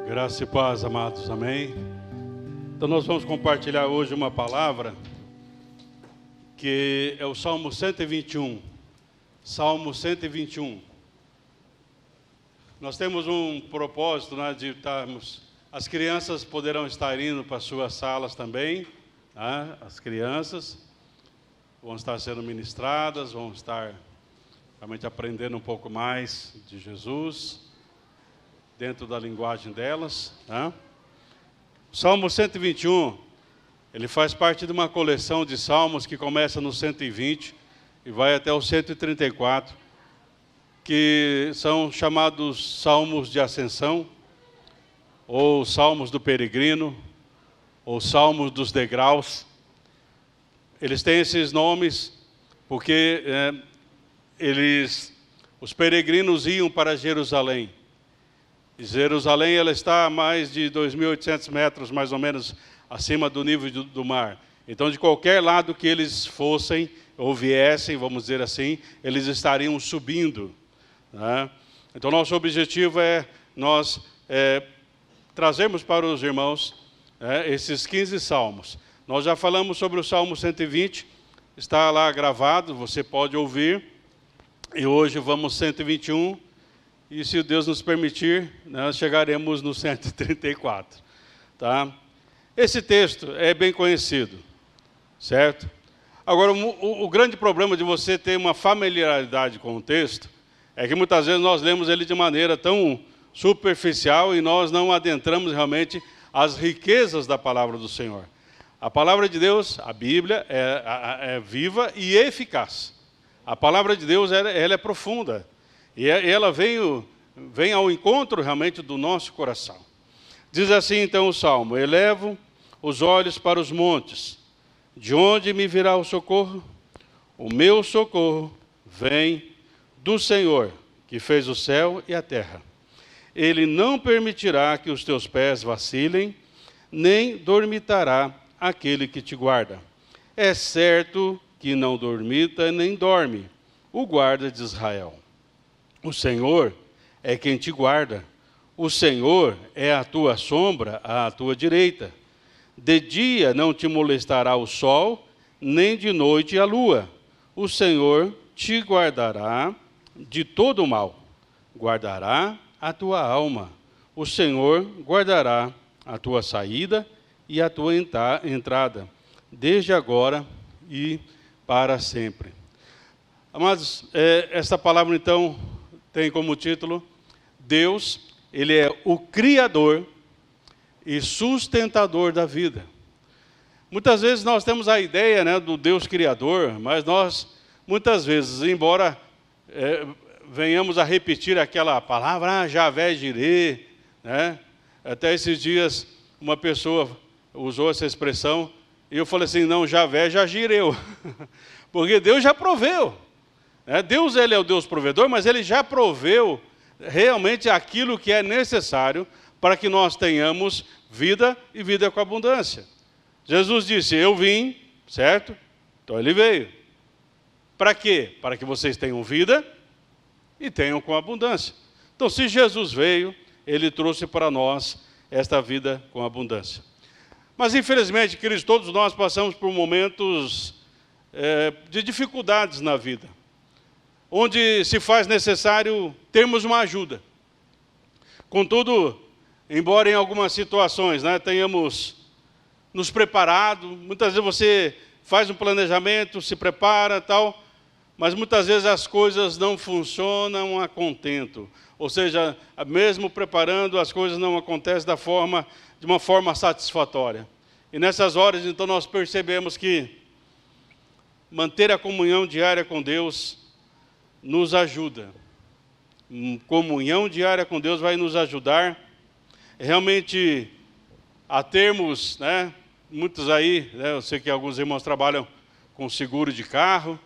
Graça e paz, amados, amém? Então nós vamos compartilhar hoje uma palavra que é o Salmo 121. Salmo 121. Nós temos um propósito, né, de estarmos... As crianças poderão estar indo para suas salas também, né? As crianças vão estar sendo ministradas, vão estar realmente aprendendo um pouco mais de Jesus, dentro da linguagem delas, né? O Salmo 121, ele faz parte de uma coleção de salmos que começa no 120 e vai até o 134, que são chamados salmos de ascensão, ou salmos do peregrino, ou salmos dos degraus. Eles têm esses nomes porque os peregrinos iam para Jerusalém. Jerusalém, ela está a mais de 2.800 metros, mais ou menos, acima do nível do mar. Então, de qualquer lado que eles fossem, ou viessem, vamos dizer assim, eles estariam subindo, né? Então, nosso objetivo é nós trazermos para os irmãos esses 15 salmos. Nós já falamos sobre o Salmo 120, está lá gravado, você pode ouvir. E hoje vamos 121. E se Deus nos permitir, nós chegaremos no 134. Tá? Esse texto é bem conhecido, certo? Agora, o grande problema de você ter uma familiaridade com o texto é que muitas vezes nós lemos ele de maneira tão superficial e nós não adentramos realmente as riquezas da palavra do Senhor. A palavra de Deus, a Bíblia, é viva e eficaz. A palavra de Deus ela é profunda. E ela vem ao encontro realmente do nosso coração. Diz assim então o Salmo: elevo os olhos para os montes, de onde me virá o socorro? O meu socorro vem do Senhor, que fez o céu e a terra. Ele não permitirá que os teus pés vacilem, nem dormitará aquele que te guarda. É certo que não dormita nem dorme o guarda de Israel. O Senhor é quem te guarda. O Senhor é a tua sombra à tua direita. De dia não te molestará o sol, nem de noite a lua. O Senhor te guardará de todo o mal. Guardará a tua alma. O Senhor guardará a tua saída e a tua entrada, desde agora e para sempre. Amados, esta palavra então tem como título: Deus, Ele é o Criador e sustentador da vida. Muitas vezes nós temos a ideia, né, do Deus Criador, mas nós, muitas vezes, embora venhamos a repetir aquela palavra, Javé Jirê, né? Até esses dias uma pessoa usou essa expressão e eu falei assim: não, Javé já gireu, porque Deus já proveu. Deus, Ele é o Deus provedor, mas Ele já proveu realmente aquilo que é necessário para que nós tenhamos vida e vida com abundância. Jesus disse: eu vim, certo? Então Ele veio. Para quê? Para que vocês tenham vida e tenham com abundância. Então, se Jesus veio, Ele trouxe para nós esta vida com abundância. Mas, infelizmente, queridos, todos nós passamos por momentos de dificuldades na vida, onde se faz necessário termos uma ajuda. Contudo, embora em algumas situações, né, tenhamos nos preparado, muitas vezes você faz um planejamento, se prepara, tal, mas muitas vezes as coisas não funcionam a contento. Ou seja, mesmo preparando, as coisas não acontecem de uma forma satisfatória. E nessas horas, então, nós percebemos que manter a comunhão diária com Deus nos ajuda. Comunhão diária com Deus vai nos ajudar realmente a termos, né, muitos aí, né, eu sei que alguns irmãos trabalham com seguro de carro,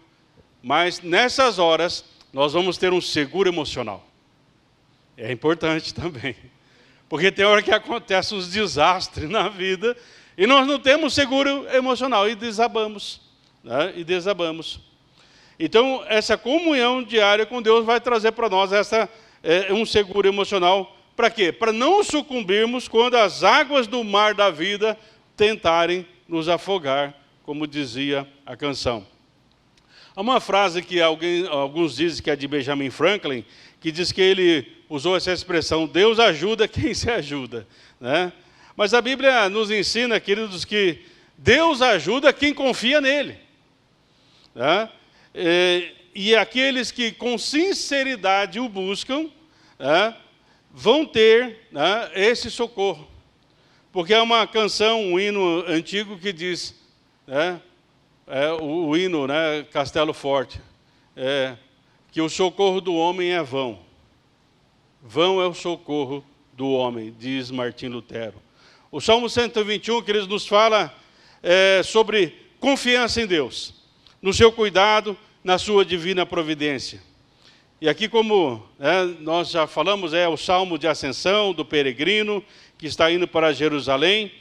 mas nessas horas nós vamos ter um seguro emocional. É importante também, porque tem hora que acontecem uns desastres na vida e nós não temos seguro emocional e desabamos, né, Então, essa comunhão diária com Deus vai trazer para nós um seguro emocional para quê? Para não sucumbirmos quando as águas do mar da vida tentarem nos afogar, como dizia a canção. Há uma frase que alguns dizem que é de Benjamin Franklin, que diz que ele usou essa expressão: Deus ajuda quem se ajuda, né? Mas a Bíblia nos ensina, queridos, que Deus ajuda quem confia nele, né? E aqueles que com sinceridade o buscam, né, vão ter, né, esse socorro. Porque é uma canção, um hino antigo que diz, né, o hino, né, Castelo Forte, que o socorro do homem é vão. Vão é o socorro do homem, diz Martim Lutero. O Salmo 121, que eles nos fala sobre confiança em Deus, no seu cuidado, na sua divina providência. E aqui, como nós já falamos, é o Salmo de Ascensão, do peregrino, que está indo para Jerusalém,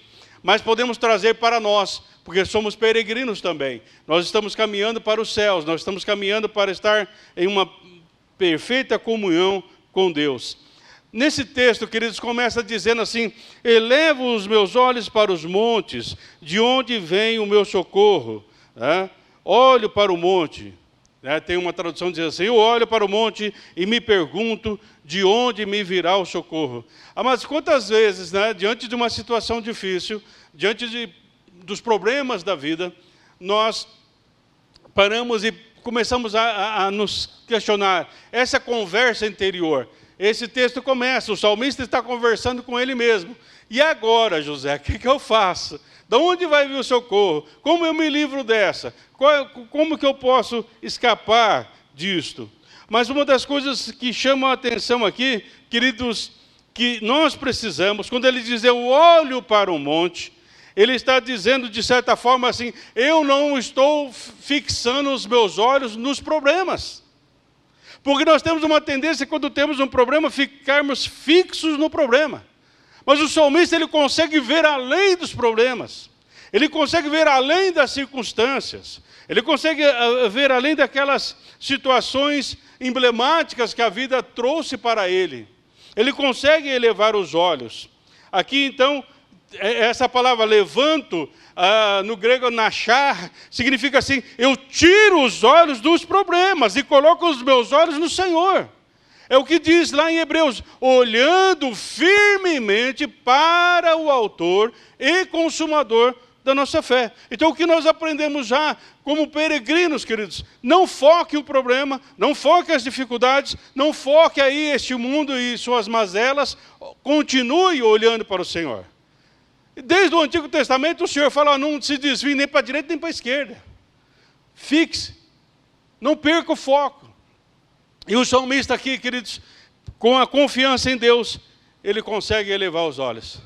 mas podemos trazer para nós, porque somos peregrinos também. Nós estamos caminhando para os céus, nós estamos caminhando para estar em uma perfeita comunhão com Deus. Nesse texto, queridos, começa dizendo assim: elevo os meus olhos para os montes, de onde vem o meu socorro? Olho para o monte. Tem uma tradução que diz assim: eu olho para o monte e me pergunto de onde me virá o socorro. Mas quantas vezes, diante de uma situação difícil, diante dos problemas da vida, nós paramos e começamos a nos questionar essa conversa interior. Esse texto começa, o salmista está conversando com ele mesmo. E agora, José, o que eu faço? De onde vai vir o socorro? Como eu me livro dessa? Como que eu posso escapar disto? Mas uma das coisas que chama a atenção aqui, queridos, que nós precisamos, quando ele diz eu olho para o monte, ele está dizendo de certa forma assim: eu não estou fixando os meus olhos nos problemas. Porque nós temos uma tendência, quando temos um problema, ficarmos fixos no problema. Mas o salmista, ele consegue ver além dos problemas. Ele consegue ver além das circunstâncias. Ele consegue ver além daquelas situações emblemáticas que a vida trouxe para ele. Ele consegue elevar os olhos. Aqui, então, essa palavra levanto, no grego nachar, significa assim: eu tiro os olhos dos problemas e coloco os meus olhos no Senhor. É o que diz lá em Hebreus: olhando firmemente para o autor e consumador da nossa fé. Então, o que nós aprendemos já como peregrinos, queridos: não foque o problema, não foque as dificuldades, não foque aí este mundo e suas mazelas, continue olhando para o Senhor. Desde o Antigo Testamento, o Senhor fala: não se desvie nem para a direita nem para a esquerda. Fixe, não perca o foco. E o salmista aqui, queridos, com a confiança em Deus, ele consegue elevar os olhos.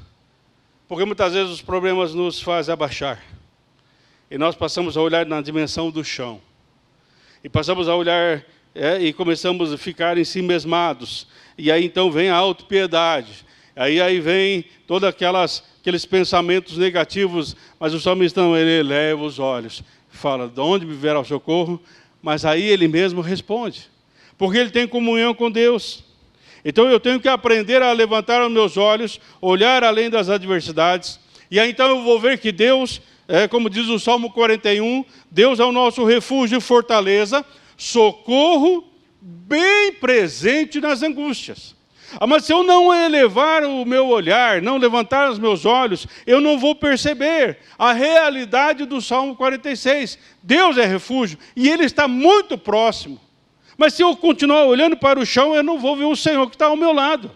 Porque muitas vezes os problemas nos fazem abaixar. E nós passamos a olhar na dimensão do chão. E passamos a olhar e começamos a ficar ensimesmados. E aí então vem a autopiedade. Aí vem todos aqueles pensamentos negativos. Mas o salmista não, ele eleva os olhos. Fala: de onde me virá o socorro? Mas aí ele mesmo responde. Porque ele tem comunhão com Deus. Então eu tenho que aprender a levantar os meus olhos, olhar além das adversidades. E aí então eu vou ver que Deus, como diz o Salmo 41, Deus é o nosso refúgio e fortaleza, socorro bem presente nas angústias. Mas se eu não elevar o meu olhar, não levantar os meus olhos, eu não vou perceber a realidade do Salmo 46. Deus é refúgio e Ele está muito próximo. Mas se eu continuar olhando para o chão, eu não vou ver o Senhor que está ao meu lado.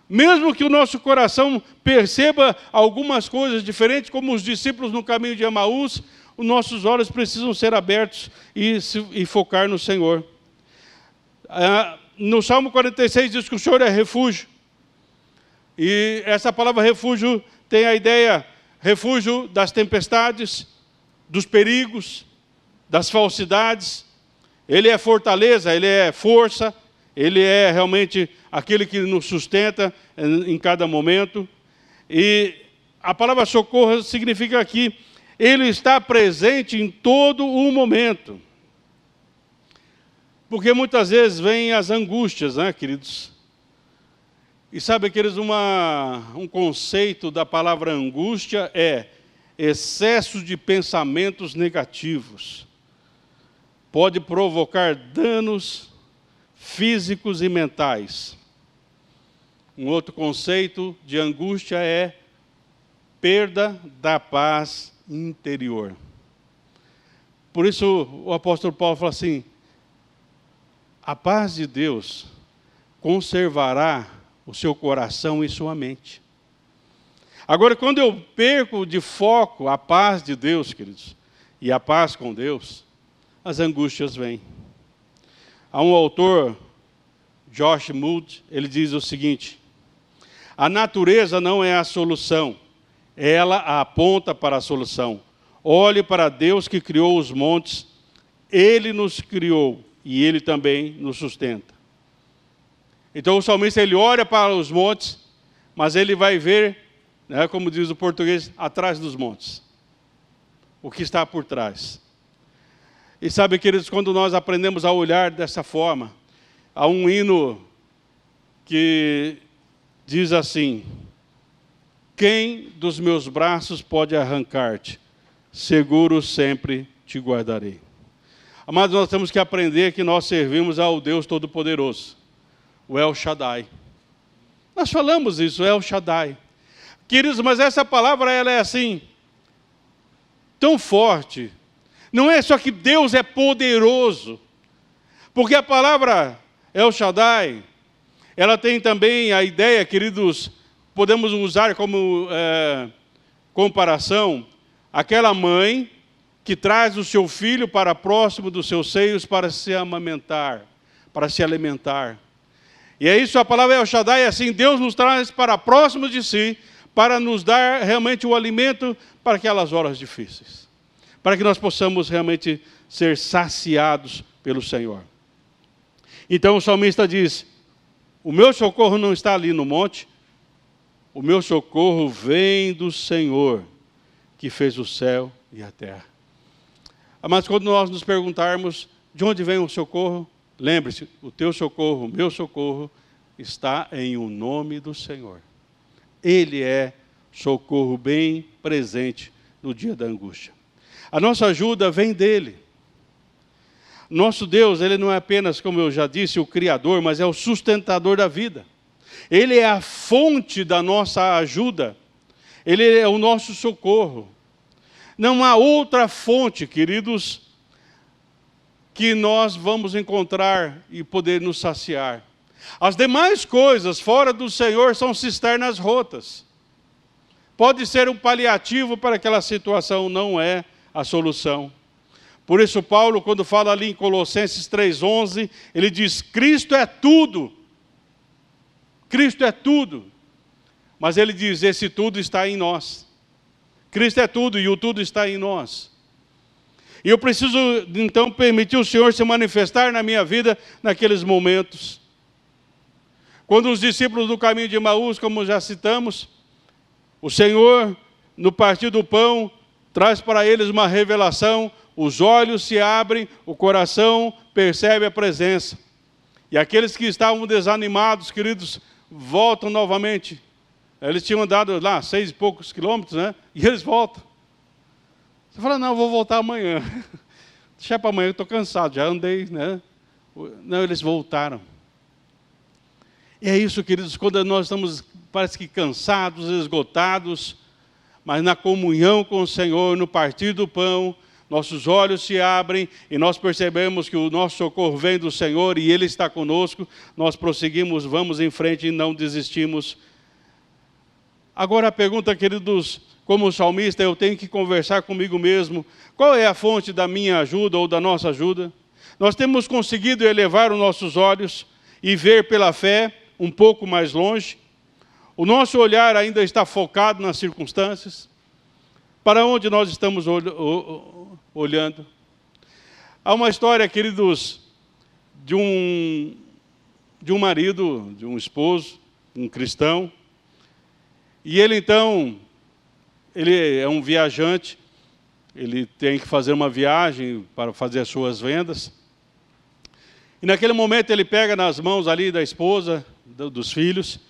Mesmo que o nosso coração perceba algumas coisas diferentes, como os discípulos no caminho de Emaús, os nossos olhos precisam ser abertos e focar no Senhor. No Salmo 46 diz que o Senhor é refúgio. E essa palavra refúgio tem a ideia, refúgio das tempestades, dos perigos, das falsidades. Ele é fortaleza, Ele é força, Ele é realmente aquele que nos sustenta em cada momento. E a palavra socorro significa que Ele está presente em todo o momento. Porque muitas vezes vêm as angústias, queridos? E sabe, queridos, um conceito da palavra angústia é excesso de pensamentos negativos. Pode provocar danos físicos e mentais. Um outro conceito de angústia é perda da paz interior. Por isso o apóstolo Paulo fala assim: a paz de Deus conservará o seu coração e sua mente. Agora, quando eu perco de foco a paz de Deus, queridos, e a paz com Deus, as angústias vêm. Há um autor, Josh Mood, ele diz o seguinte: a natureza não é a solução, ela aponta para a solução. Olhe para Deus que criou os montes, Ele nos criou e Ele também nos sustenta. Então o salmista, ele olha para os montes, mas ele vai ver, né, como diz o português, atrás dos montes. O que está por trás. E sabe, queridos, quando nós aprendemos a olhar dessa forma, há um hino que diz assim: quem dos meus braços pode arrancar-te? Seguro sempre te guardarei. Amados, nós temos que aprender que nós servimos ao Deus Todo-Poderoso, o El Shaddai. Nós falamos isso, El Shaddai. Queridos, mas essa palavra, ela é assim, tão forte. Não é só que Deus é poderoso, porque a palavra El Shaddai, ela tem também a ideia, queridos, podemos usar como comparação, aquela mãe que traz o seu filho para próximo dos seus seios para se amamentar, para se alimentar. E é isso, a palavra El Shaddai é assim: Deus nos traz para próximo de si, para nos dar realmente o alimento para aquelas horas difíceis, para que nós possamos realmente ser saciados pelo Senhor. Então o salmista diz: o meu socorro não está ali no monte, o meu socorro vem do Senhor, que fez o céu e a terra. Mas quando nós nos perguntarmos de onde vem o socorro, lembre-se, o teu socorro, o meu socorro, está em o nome do Senhor. Ele é socorro bem presente no dia da angústia. A nossa ajuda vem dele. Nosso Deus, ele não é apenas, como eu já disse, o Criador, mas é o sustentador da vida. Ele é a fonte da nossa ajuda. Ele é o nosso socorro. Não há outra fonte, queridos, que nós vamos encontrar e poder nos saciar. As demais coisas fora do Senhor são cisternas rotas. Pode ser um paliativo para aquela situação, não é a solução. Por isso Paulo, quando fala ali em Colossenses 3,11, ele diz: Cristo é tudo. Cristo é tudo. Mas ele diz: esse tudo está em nós. Cristo é tudo e o tudo está em nós. E eu preciso, então, permitir o Senhor se manifestar na minha vida naqueles momentos. Quando os discípulos do caminho de Emaús, como já citamos, o Senhor, no partir do pão, traz para eles uma revelação, os olhos se abrem, o coração percebe a presença. E aqueles que estavam desanimados, queridos, voltam novamente. Eles tinham andado lá 6 e poucos quilômetros, né? E eles voltam. Você fala: não, eu vou voltar amanhã. Deixa para amanhã, eu estou cansado, já andei, né? Não, eles voltaram. E é isso, queridos, quando nós estamos, parece que cansados, esgotados, mas na comunhão com o Senhor, no partir do pão, nossos olhos se abrem e nós percebemos que o nosso socorro vem do Senhor e Ele está conosco, nós prosseguimos, vamos em frente e não desistimos. Agora a pergunta, queridos, como salmista, eu tenho que conversar comigo mesmo. Qual é a fonte da minha ajuda ou da nossa ajuda? Nós temos conseguido elevar os nossos olhos e ver pela fé um pouco mais longe? O nosso olhar ainda está focado nas circunstâncias? Para onde nós estamos olhando? Há uma história, queridos, de um marido, de um esposo, um cristão. E ele então, ele é um viajante, ele tem que fazer uma viagem para fazer as suas vendas. E naquele momento ele pega nas mãos ali da esposa, dos filhos,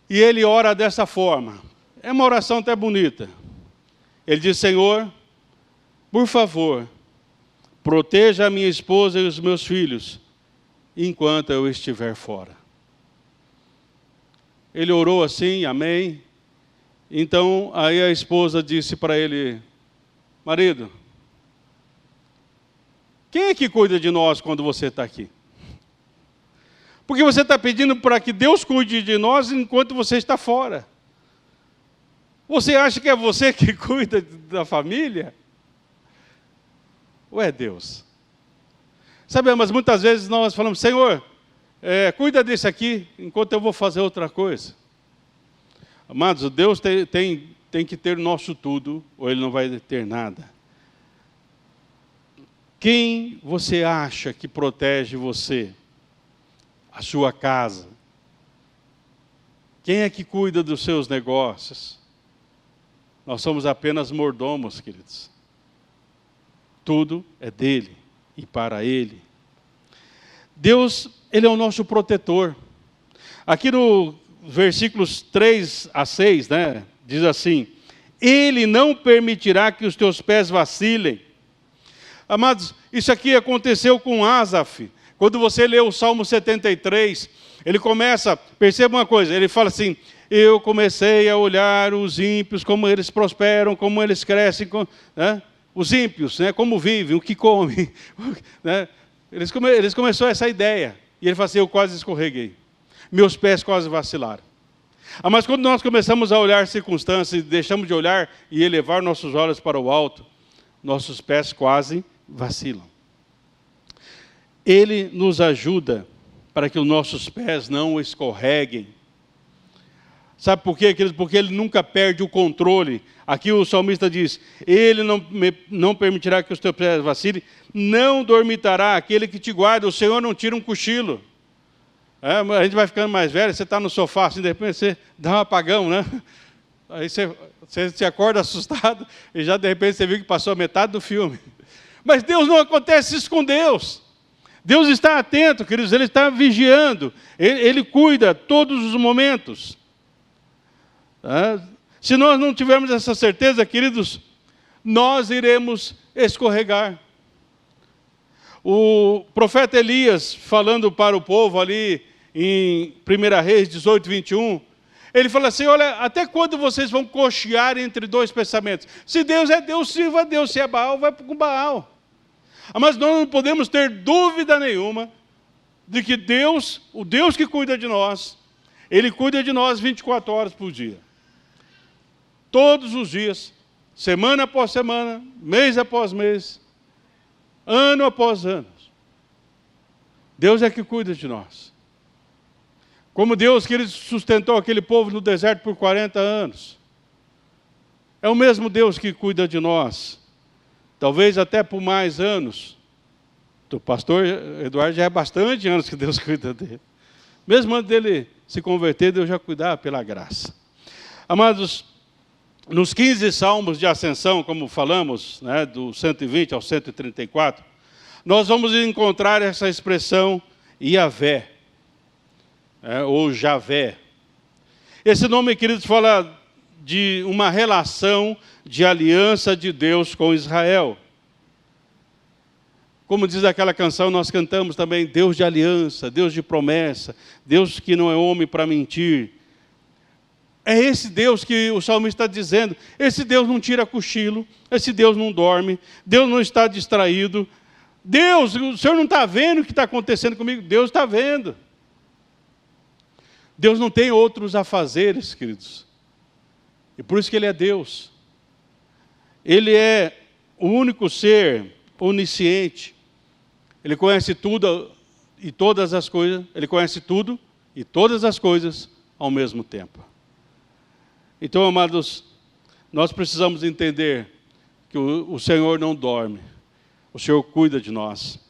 E ele ora dessa forma. É uma oração até bonita. Ele diz: Senhor, por favor, proteja a minha esposa e os meus filhos, enquanto eu estiver fora. Ele orou assim, amém. Então, aí a esposa disse para ele: marido, quem é que cuida de nós quando você está aqui? Porque você está pedindo para que Deus cuide de nós enquanto você está fora. Você acha que é você que cuida da família? Ou é Deus? Sabe, mas muitas vezes nós falamos: Senhor, cuida desse aqui, enquanto eu vou fazer outra coisa. Amados, Deus tem que ter o nosso tudo, ou Ele não vai ter nada. Quem você acha que protege você? A sua casa? Quem é que cuida dos seus negócios? Nós somos apenas mordomos, queridos. Tudo é dele e para ele. Deus, Ele é o nosso protetor. Aqui no versículos 3 a 6, né, diz assim: Ele não permitirá que os teus pés vacilem. Amados, isso aqui aconteceu com Asaf. Quando você lê o Salmo 73, ele começa, perceba uma coisa, ele fala assim: eu comecei a olhar os ímpios, como eles prosperam, como eles crescem, né? Os ímpios, né? Como vivem, o que comem. Né? Eles começaram essa ideia. E ele fala assim: eu quase escorreguei. Meus pés quase vacilaram. Mas quando nós começamos a olhar circunstâncias, deixamos de olhar e elevar nossos olhos para o alto, nossos pés quase vacilam. Ele nos ajuda para que os nossos pés não escorreguem. Sabe por quê, queridos? Porque Ele nunca perde o controle. Aqui o salmista diz: Ele não permitirá que os teus pés vacilem, não dormitará aquele que te guarda, o Senhor não tira um cochilo. A gente vai ficando mais velho, você está no sofá, assim, de repente você dá um apagão, né? Aí você se acorda assustado, e já de repente você viu que passou a metade do filme. Mas Deus, não acontece isso com Deus. Deus está atento, queridos, Ele está vigiando, Ele cuida todos os momentos. Se nós não tivermos essa certeza, queridos, nós iremos escorregar. O profeta Elias, falando para o povo ali em 1 Reis 18, 21, ele fala assim: olha, até quando vocês vão cochear entre dois pensamentos? Se Deus é Deus, sirva a Deus. Se é Baal, vai com Baal. Mas nós não podemos ter dúvida nenhuma de que Deus, o Deus que cuida de nós, Ele cuida de nós 24 horas por dia. Todos os dias, semana após semana, mês após mês, ano após ano. Deus é que cuida de nós. Como Deus que Ele sustentou aquele povo no deserto por 40 anos. É o mesmo Deus que cuida de nós. Talvez até por mais anos. O pastor Eduardo já é bastante anos que Deus cuida dele. Mesmo antes dele se converter, Deus já cuidava pela graça. Amados, nos 15 salmos de ascensão, como falamos, né, do 120 ao 134, nós vamos encontrar essa expressão Yahvé, ou Javé. Esse nome, queridos, fala de uma relação de aliança de Deus com Israel. Como diz aquela canção, nós cantamos também: Deus de aliança, Deus de promessa, Deus que não é homem para mentir. É esse Deus que o salmista está dizendo. Esse Deus não tira cochilo, esse Deus não dorme, Deus não está distraído. Deus, o Senhor não está vendo o que está acontecendo comigo? Deus está vendo. Deus não tem outros afazeres, queridos. E por isso que Ele é Deus. Ele é o único ser onisciente. Ele conhece tudo e todas as coisas. Ele conhece tudo e todas as coisas ao mesmo tempo. Então, amados, nós precisamos entender que o Senhor não dorme. O Senhor cuida de nós.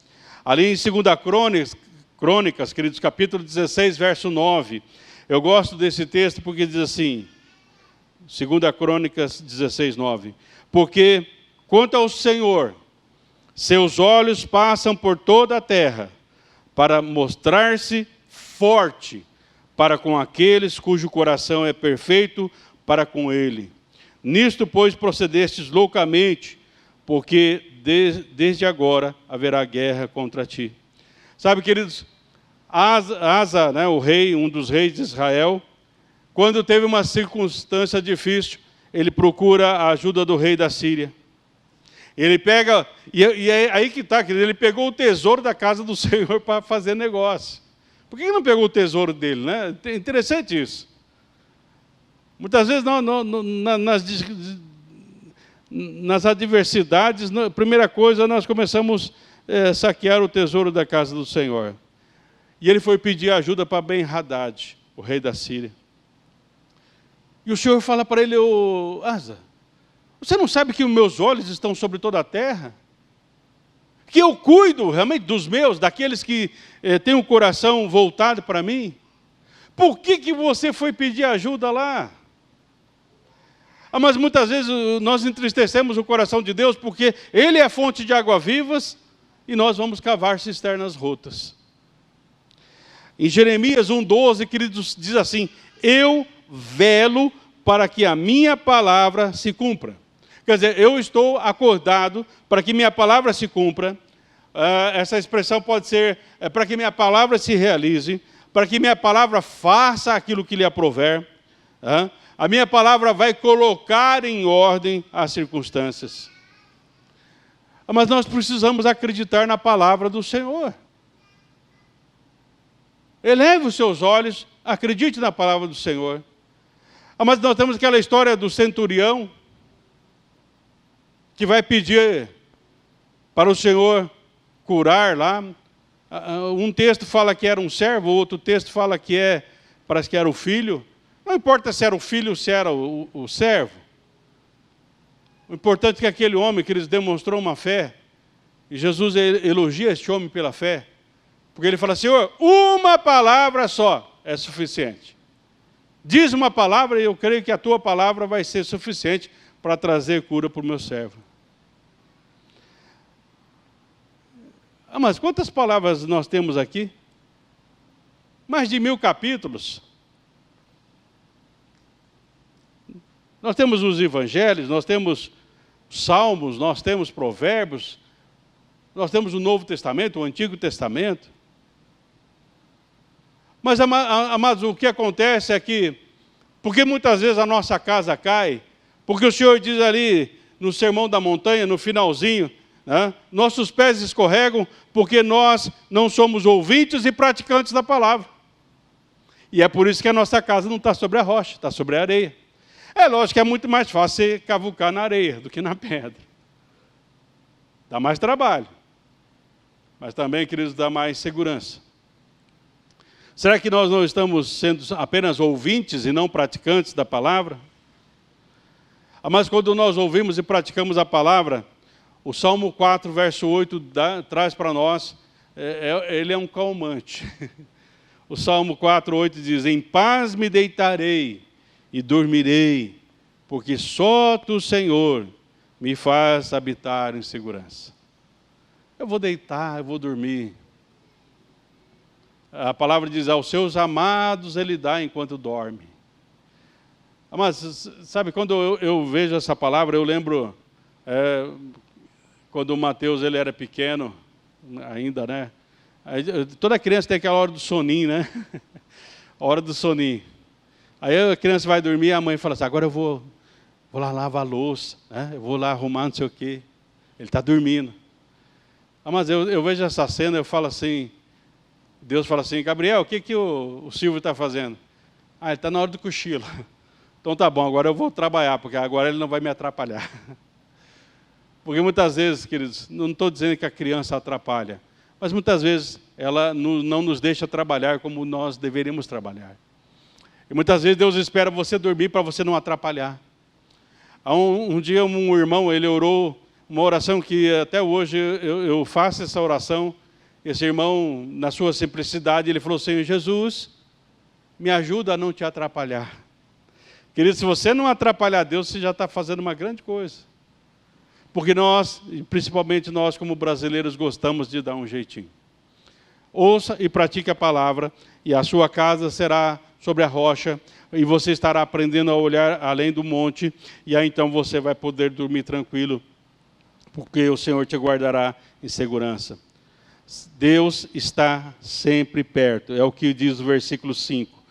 Ali em 2 Crônicas, queridos, capítulo 16, verso 9. Eu gosto desse texto porque diz assim, 2 Crônicas 16, 9. Porque, quanto ao Senhor, seus olhos passam por toda a terra para mostrar-se forte para com aqueles cujo coração é perfeito para com ele. Nisto, pois, procedestes loucamente, porque desde agora haverá guerra contra ti. Sabe, queridos, Asa, né, o rei, um dos reis de Israel, quando teve uma circunstância difícil, ele procura a ajuda do rei da Síria. Ele pega, e é aí que está, querido, ele pegou o tesouro da casa do Senhor para fazer negócio. Por que não pegou o tesouro dele, né? É interessante isso. Muitas vezes nas adversidades, a primeira coisa, nós começamos a saquear o tesouro da casa do Senhor. E ele foi pedir ajuda para Ben-Hadad, o rei da Síria. E o Senhor fala para ele: Asa, você não sabe que os meus olhos estão sobre toda a terra? Que eu cuido realmente dos meus, daqueles que têm o coração voltado para mim? Por que você foi pedir ajuda lá? Mas muitas vezes nós entristecemos o coração de Deus porque Ele é a fonte de água vivas e nós vamos cavar cisternas rotas. Em Jeremias 1,12, queridos, diz assim: eu velo para que a minha palavra se cumpra. Quer dizer, eu estou acordado para que minha palavra se cumpra. Essa expressão pode ser para que minha palavra se realize, para que minha palavra faça aquilo que lhe aprouver. A minha palavra vai colocar em ordem as circunstâncias. Mas nós precisamos acreditar na palavra do Senhor. Eleve os seus olhos, acredite na palavra do Senhor. Mas nós temos aquela história do centurião, que vai pedir para o Senhor curar lá. Um texto fala que era um servo, outro texto fala que parece que era o filho. Não importa se era o filho ou se era o servo. O importante é que aquele homem, que eles demonstrou uma fé, e Jesus elogia este homem pela fé, porque ele fala: Senhor, uma palavra só é suficiente. Diz uma palavra e eu creio que a tua palavra vai ser suficiente para trazer cura para o meu servo. Mas quantas palavras nós temos aqui? Mais de 1000 capítulos. Nós temos os evangelhos, nós temos salmos, nós temos provérbios, nós temos o Novo Testamento, o Antigo Testamento. Mas, amados, o que acontece é que, porque muitas vezes a nossa casa cai, porque o Senhor diz ali no Sermão da Montanha, no finalzinho, nossos pés escorregam porque nós não somos ouvintes e praticantes da palavra. E é por isso que a nossa casa não está sobre a rocha, está sobre a areia. É lógico que é muito mais fácil você cavucar na areia do que na pedra. Dá mais trabalho. Mas também, queridos, dá mais segurança. Será que nós não estamos sendo apenas ouvintes e não praticantes da palavra? Mas quando nós ouvimos e praticamos a palavra, o Salmo 4, verso 8, traz para nós, ele é um calmante. O Salmo 4, 8 diz: em paz me deitarei e dormirei, porque só tu, Senhor, me faz habitar em segurança. Eu vou deitar, eu vou dormir. A palavra diz: aos seus amados ele dá enquanto dorme. Mas, sabe, quando eu vejo essa palavra, eu lembro quando o Mateus ele era pequeno, ainda, né? Toda criança tem aquela hora do soninho, né? A hora do soninho. Aí a criança vai dormir e a mãe fala assim: agora eu vou lá lavar a louça, né? Eu vou lá arrumar não sei o quê. Ele está dormindo. Mas eu vejo essa cena, eu falo assim, Deus fala assim: Gabriel, o que o Silvio está fazendo? Ele está na hora do cochilo. Então tá bom, agora eu vou trabalhar, porque agora ele não vai me atrapalhar. Porque muitas vezes, queridos, não estou dizendo que a criança atrapalha, mas muitas vezes ela não nos deixa trabalhar como nós deveríamos trabalhar. E muitas vezes Deus espera você dormir para você não atrapalhar. Um dia um irmão, ele orou uma oração que até hoje eu faço essa oração. Esse irmão, na sua simplicidade, ele falou: Senhor Jesus, me ajuda a não te atrapalhar. Querido, se você não atrapalhar Deus, você já está fazendo uma grande coisa. Porque nós, principalmente nós como brasileiros, gostamos de dar um jeitinho. ouça e pratique a palavra, e a sua casa será sobre a rocha, e você estará aprendendo a olhar além do monte, e aí então você vai poder dormir tranquilo, porque o Senhor te guardará em segurança. Deus está sempre perto, é o que diz o versículo 5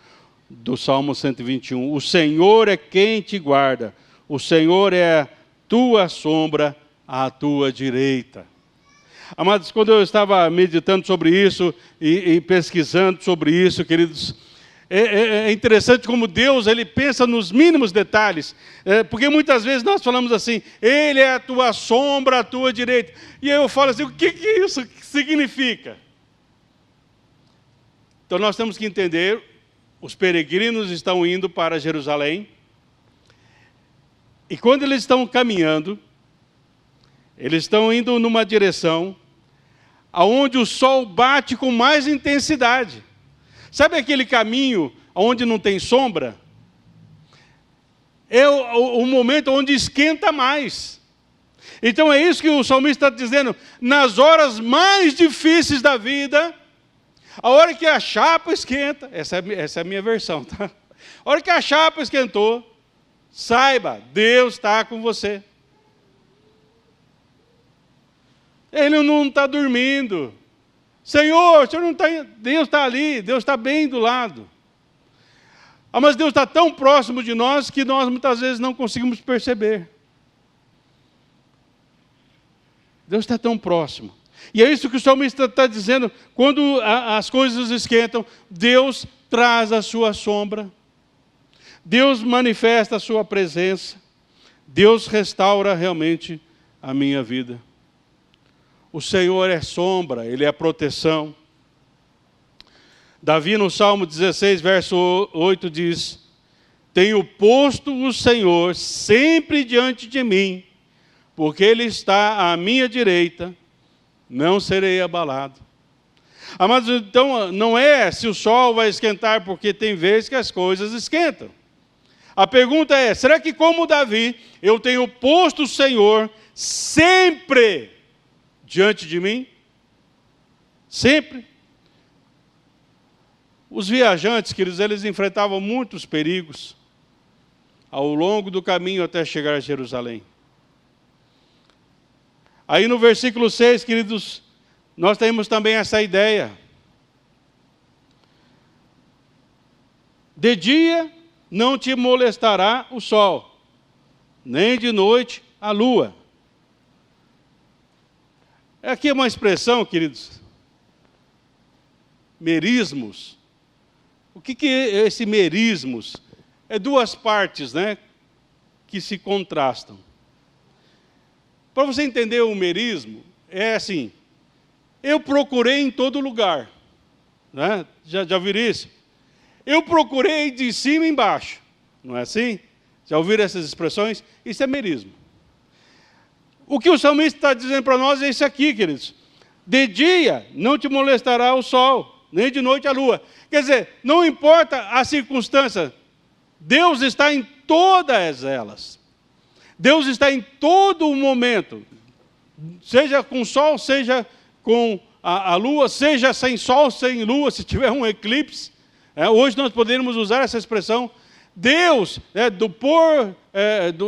do Salmo 121. O Senhor é quem te guarda, o Senhor é a tua sombra à tua direita. Amados, quando eu estava meditando sobre isso e pesquisando sobre isso, queridos, é interessante como Deus ele pensa nos mínimos detalhes, porque muitas vezes nós falamos assim, Ele é a tua sombra à tua direita, e aí eu falo assim, o que isso significa? Então nós temos que entender, os peregrinos estão indo para Jerusalém, e quando eles estão caminhando, eles estão indo numa direção aonde o sol bate com mais intensidade. Sabe aquele caminho onde não tem sombra? É o momento onde esquenta mais. Então é isso que o salmista está dizendo. Nas horas mais difíceis da vida, a hora que a chapa esquenta, essa é a minha versão, tá? A hora que a chapa esquentou, saiba, Deus está com você. Ele não está dormindo. Senhor, o Senhor não está... Deus está ali, Deus está bem do lado. Mas Deus está tão próximo de nós que nós muitas vezes não conseguimos perceber. Deus está tão próximo. E é isso que o salmista está dizendo. Quando as coisas esquentam, Deus traz a sua sombra. Deus manifesta a sua presença. Deus restaura realmente a minha vida. O Senhor é sombra, Ele é proteção. Davi, no Salmo 16, verso 8, diz: tenho posto o Senhor sempre diante de mim, porque Ele está à minha direita, não serei abalado. Mas então, não é se o sol vai esquentar, porque tem vezes que as coisas esquentam. A pergunta é, será que como Davi, eu tenho posto o Senhor sempre diante de mim? Sempre. Os viajantes, queridos, eles enfrentavam muitos perigos ao longo do caminho até chegar a Jerusalém. Aí no versículo 6, queridos, nós temos também essa ideia. De dia não te molestará o sol, nem de noite a lua. Aqui é uma expressão, queridos, merismos. O que é esse merismos? É duas partes, né, que se contrastam. Para você entender o merismo, é assim, eu procurei em todo lugar. Né? Já ouviram isso? Eu procurei de cima e embaixo. Não é assim? Já ouviram essas expressões? Isso é merismo. O que o salmista está dizendo para nós é isso aqui, queridos. De dia não te molestará o sol, nem de noite a lua. Quer dizer, não importa a circunstância, Deus está em todas elas. Deus está em todo o momento. Seja com sol, seja com a lua, seja sem sol, sem lua, se tiver um eclipse. Hoje nós poderíamos usar essa expressão. Deus,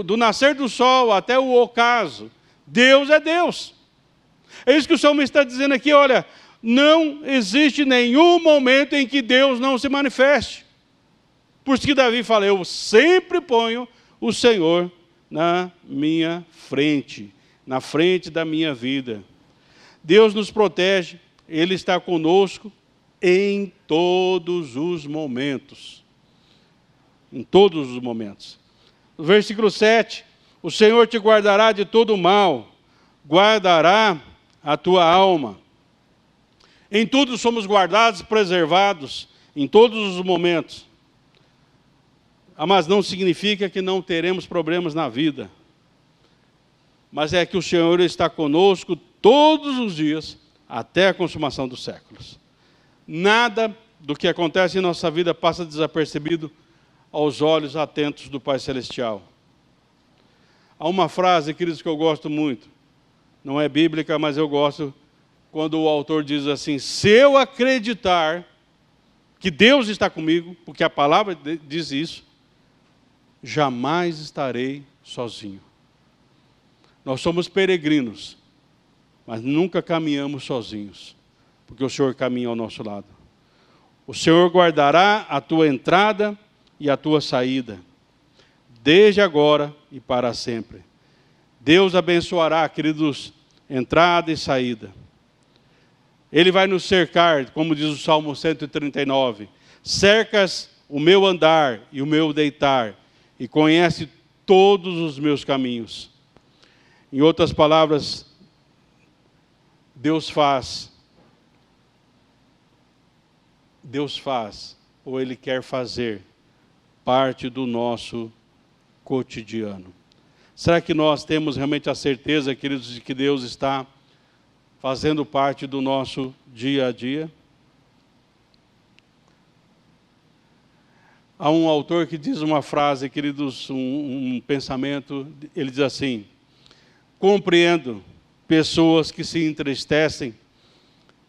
do nascer do sol até o ocaso, Deus é Deus. É isso que o salmista está dizendo aqui, olha, não existe nenhum momento em que Deus não se manifeste. Por isso que Davi fala, eu sempre ponho o Senhor na minha frente, na frente da minha vida. Deus nos protege, Ele está conosco em todos os momentos. Em todos os momentos. No versículo 7, o Senhor te guardará de todo o mal, guardará a tua alma. Em tudo somos guardados, preservados, em todos os momentos. Mas não significa que não teremos problemas na vida. Mas é que o Senhor está conosco todos os dias, até a consumação dos séculos. Nada do que acontece em nossa vida passa desapercebido aos olhos atentos do Pai Celestial. Há uma frase, queridos, que eu gosto muito. Não é bíblica, mas eu gosto quando o autor diz assim: se eu acreditar que Deus está comigo, porque a palavra diz isso, jamais estarei sozinho. Nós somos peregrinos, mas nunca caminhamos sozinhos, porque o Senhor caminha ao nosso lado. O Senhor guardará a tua entrada e a tua saída, desde agora e para sempre. Deus abençoará, queridos, entrada e saída. Ele vai nos cercar, como diz o Salmo 139, cercas o meu andar e o meu deitar, e conhece todos os meus caminhos. Em outras palavras, Deus faz, ou Ele quer fazer, parte do nosso cotidiano. Será que nós temos realmente a certeza, queridos, de que Deus está fazendo parte do nosso dia a dia? Há um autor que diz uma frase, queridos, um pensamento, ele diz assim: compreendo pessoas que se entristecem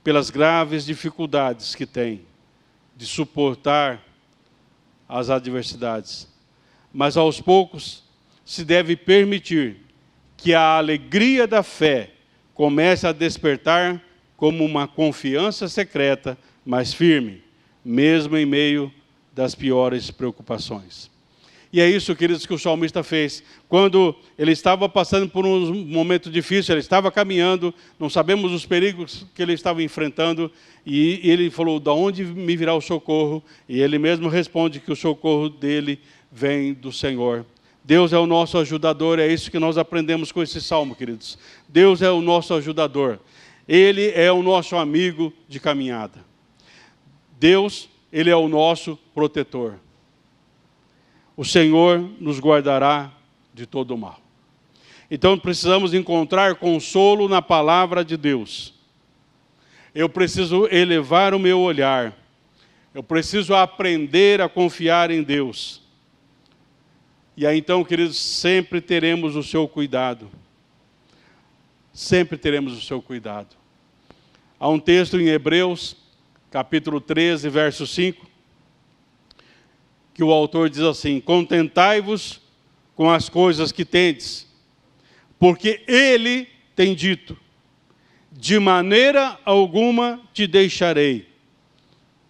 pelas graves dificuldades que têm de suportar as adversidades, mas aos poucos se deve permitir que a alegria da fé comece a despertar como uma confiança secreta, mas firme, mesmo em meio das piores preocupações. E é isso, queridos, que o salmista fez. Quando ele estava passando por um momento difícil, ele estava caminhando, não sabemos os perigos que ele estava enfrentando, e ele falou: de onde me virá o socorro? E ele mesmo responde que o socorro dele vem do Senhor. Deus é o nosso ajudador, é isso que nós aprendemos com esse salmo, queridos. Deus é o nosso ajudador. Ele é o nosso amigo de caminhada. Deus, Ele é o nosso protetor. O Senhor nos guardará de todo o mal. Então precisamos encontrar consolo na palavra de Deus. Eu preciso elevar o meu olhar. Eu preciso aprender a confiar em Deus. E aí então, queridos, sempre teremos o seu cuidado. Sempre teremos o seu cuidado. Há um texto em Hebreus, capítulo 13, verso 5, que o autor diz assim: contentai-vos com as coisas que tendes, porque Ele tem dito: de maneira alguma te deixarei,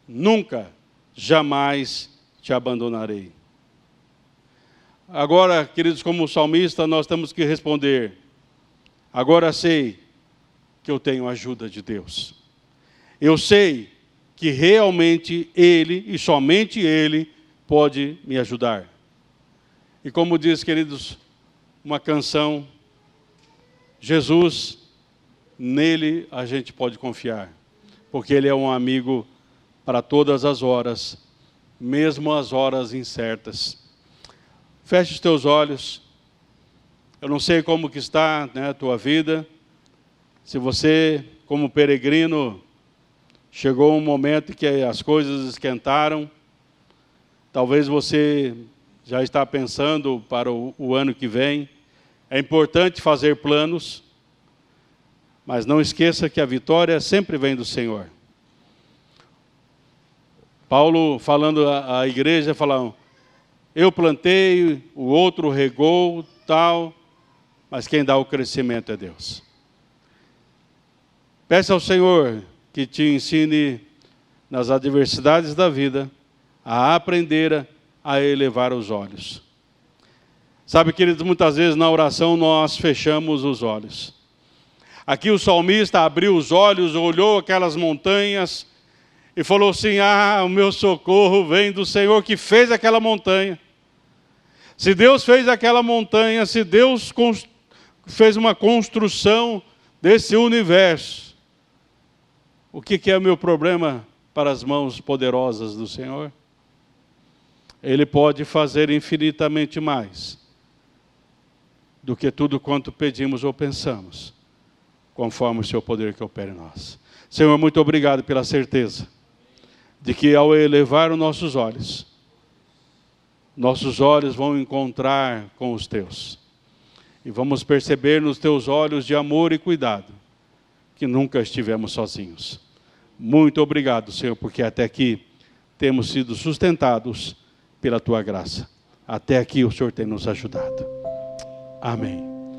nunca, jamais te abandonarei. Agora, queridos, como salmista, nós temos que responder: agora sei que eu tenho a ajuda de Deus. Eu sei que realmente Ele, e somente Ele, pode me ajudar. E como diz, queridos, uma canção, Jesus, nele a gente pode confiar, porque Ele é um amigo para todas as horas, mesmo as horas incertas. Feche os teus olhos. Eu não sei como que está, né, a tua vida. Se você, como peregrino, chegou um momento que as coisas esquentaram, talvez você já está pensando para o ano que vem. É importante fazer planos, mas não esqueça que a vitória sempre vem do Senhor. Paulo, falando à igreja, falava: eu plantei, o outro regou, tal, mas quem dá o crescimento é Deus. Peça ao Senhor que te ensine nas adversidades da vida a aprender a elevar os olhos. Sabe, queridos, muitas vezes na oração nós fechamos os olhos. Aqui o salmista abriu os olhos, olhou aquelas montanhas e falou assim: ah, o meu socorro vem do Senhor que fez aquela montanha. Se Deus fez aquela montanha, se Deus fez uma construção desse universo, o que é o meu problema para as mãos poderosas do Senhor? Ele pode fazer infinitamente mais do que tudo quanto pedimos ou pensamos, conforme o seu poder que opera em nós. Senhor, muito obrigado pela certeza de que ao elevar os nossos olhos vão encontrar com os teus. E vamos perceber nos teus olhos de amor e cuidado que nunca estivemos sozinhos. Muito obrigado, Senhor, porque até aqui temos sido sustentados pela Tua graça. Até aqui o Senhor tem nos ajudado. Amém.